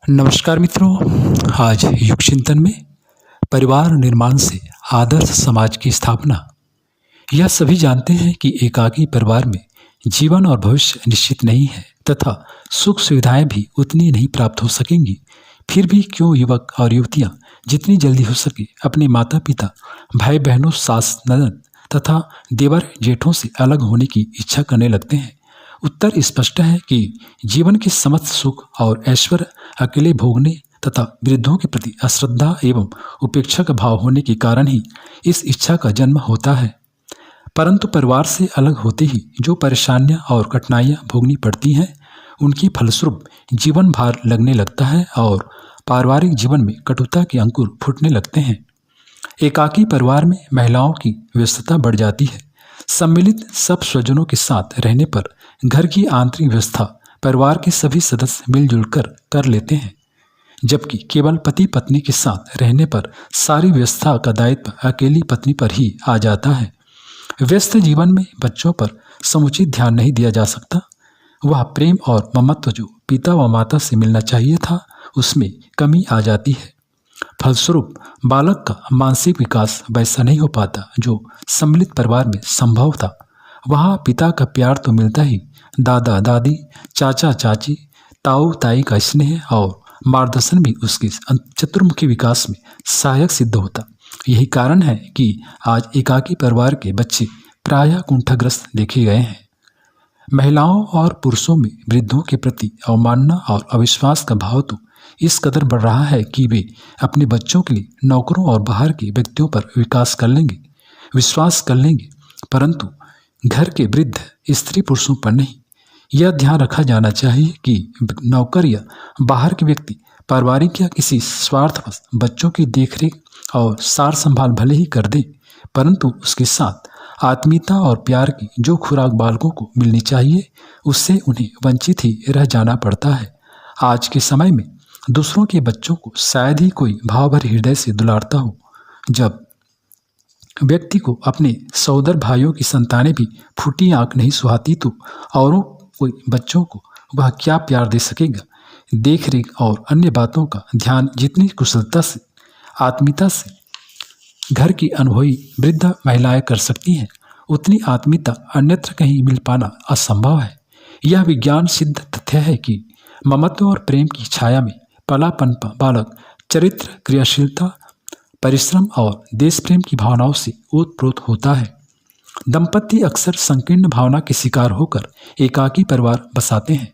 नमस्कार मित्रों। आज युग चिंतन में परिवार निर्माण से आदर्श समाज की स्थापना। यह सभी जानते हैं कि एकाकी परिवार में जीवन और भविष्य निश्चित नहीं है तथा सुख सुविधाएं भी उतनी नहीं प्राप्त हो सकेंगी। फिर भी क्यों युवक और युवतियां जितनी जल्दी हो सके अपने माता पिता, भाई बहनों, सास ननद तथा देवर जेठों से अलग होने की इच्छा करने लगते हैं। उत्तर स्पष्ट है कि जीवन के समस्त सुख और ऐश्वर्य अकेले भोगने तथा वृद्धों के प्रति अश्रद्धा एवं उपेक्षा का भाव होने के कारण ही इस इच्छा का जन्म होता है। परंतु परिवार से अलग होते ही जो परेशानियां और कठिनाइयां भोगनी पड़ती हैं, उनकी फलस्वरूप जीवन भार लगने लगता है और पारिवारिक जीवन में कटुता के अंकुर फूटने लगते हैं। एकाकी परिवार में महिलाओं की व्यस्तता बढ़ जाती है। सम्मिलित सब स्वजनों के साथ रहने पर घर की आंतरिक व्यवस्था परिवार के सभी सदस्य मिलजुल कर लेते हैं, जबकि केवल पति पत्नी के साथ रहने पर सारी व्यवस्था का दायित्व अकेली पत्नी पर ही आ जाता है। व्यस्त जीवन में बच्चों पर समुचित ध्यान नहीं दिया जा सकता। वह प्रेम और ममत्व जो पिता व माता से मिलना चाहिए था, उसमें कमी आ जाती है। फलस्वरूप बालक का मानसिक विकास वैसा नहीं हो पाता जो सम्मिलित परिवार में संभव था। वहाँ पिता का प्यार तो मिलता ही, दादा दादी, चाचा चाची, ताऊ ताई का स्नेह और मार्गदर्शन भी उसके चतुर्मुखी विकास में सहायक सिद्ध होता। यही कारण है कि आज एकाकी परिवार के बच्चे प्रायः कुंठाग्रस्त देखे गए हैं। महिलाओं और पुरुषों में वृद्धों के प्रति अवमानना और अविश्वास का भाव तो इस कदर बढ़ रहा है कि वे अपने बच्चों के लिए नौकरों और बाहर के व्यक्तियों पर विश्वास कर लेंगे, परंतु घर के वृद्ध स्त्री पुरुषों पर नहीं। यह ध्यान रखा जाना चाहिए कि नौकर या बाहर के व्यक्ति पारिवारिक या किसी स्वार्थवश बच्चों की देखरेख और सार संभाल भले ही कर दे, परंतु उसके साथ आत्मीयता और प्यार की जो खुराक बालकों को मिलनी चाहिए, उससे उन्हें वंचित ही रह जाना पड़ता है। आज के समय में दूसरों के बच्चों को शायद ही कोई भावभरे हृदय से दुलारता हो। जब व्यक्ति को अपने सहोदर भाइयों की संतानें भी फूटी आंख नहीं सुहाती, तो औरों कोई बच्चों को वह क्या प्यार दे सकेगा। देख रेख और अन्य बातों का ध्यान जितनी कुशलता से, आत्मीयता से घर की अनुभवी वृद्ध महिलाएं कर सकती हैं, उतनी आत्मीयता अन्यत्र कहीं मिल पाना असंभव है। यह विज्ञान सिद्ध तथ्य है कि ममत्व और प्रेम की छाया में पला पनपा बालक चरित्र, क्रियाशीलता, परिश्रम और देश प्रेम की भावनाओं से ओतप्रोत होता है। दंपति अक्सर संकीर्ण भावना के शिकार होकर एकाकी परिवार बसाते हैं।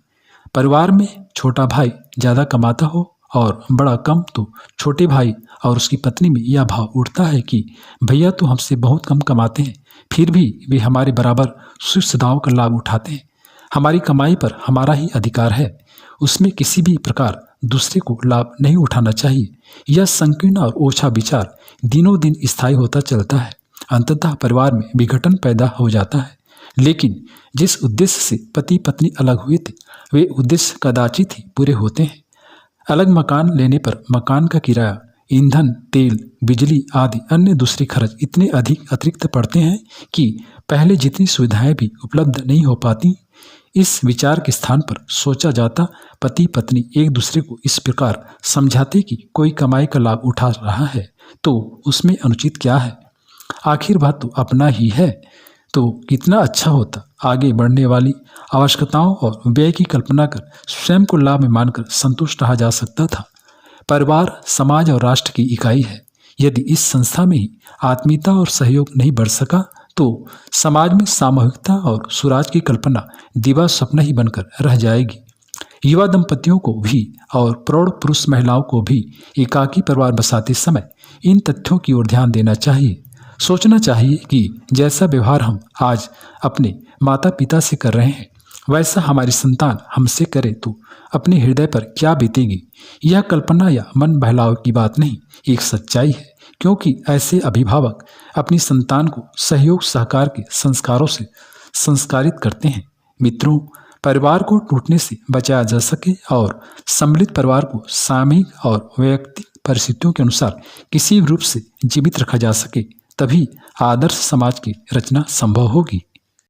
परिवार में छोटा भाई ज़्यादा कमाता हो और बड़ा कम, तो छोटे भाई और उसकी पत्नी में यह भाव उठता है कि भैया तो हमसे बहुत कम कमाते हैं, फिर भी वे हमारे बराबर सुख सुविधाओं का लाभ उठाते हैं। हमारी कमाई पर हमारा ही अधिकार है, उसमें किसी भी प्रकार दूसरे को लाभ नहीं उठाना चाहिए। यह संकीर्ण और ओछा विचार दिनों दिन स्थायी होता चलता है। अंततः परिवार में विघटन पैदा हो जाता है। लेकिन जिस उद्देश्य से पति पत्नी अलग हुए थे, वे उद्देश्य कदाचित ही पूरे होते हैं। अलग मकान लेने पर मकान का किराया, ईंधन, तेल, बिजली आदि अन्य दूसरे खर्च इतने अधिक अतिरिक्त पड़ते हैं कि पहले जितनी सुविधाएं भी उपलब्ध नहीं हो पाती। इस विचार के स्थान पर सोचा जाता, पति पत्नी एक दूसरे को इस प्रकार समझाते कि कोई कमाई का लाभ उठा रहा है तो उसमें अनुचित क्या है, आखिर बात तो अपना ही है, तो कितना अच्छा होता। आगे बढ़ने वाली आवश्यकताओं और व्यय की कल्पना कर स्वयं को लाभ में मानकर संतुष्ट रहा जा सकता था। परिवार समाज और राष्ट्र की इकाई है। यदि इस संस्था में ही आत्मीयता और सहयोग नहीं बढ़ सका, तो समाज में सामूहिकता और सुराज की कल्पना दिवा स्वप्न ही बनकर रह जाएगी। युवा दंपतियों को भी और प्रौढ़ पुरुष महिलाओं को भी एकाकी परिवार बसाते समय इन तथ्यों की ओर ध्यान देना चाहिए। सोचना चाहिए कि जैसा व्यवहार हम आज अपने माता पिता से कर रहे हैं, वैसा हमारी संतान हमसे करे तो अपने हृदय पर क्या बीतेगी। यह कल्पना या मन बहलाव की बात नहीं, एक सच्चाई है, क्योंकि ऐसे अभिभावक अपनी संतान को सहयोग सहकार के संस्कारों से संस्कारित करते हैं। मित्रों, परिवार को टूटने से बचाया जा सके और सम्मिलित परिवार को सामूहिक और वैयक्तिक परिस्थितियों के अनुसार किसी रूप से जीवित रखा जा सके, तभी आदर्श समाज की रचना संभव होगी।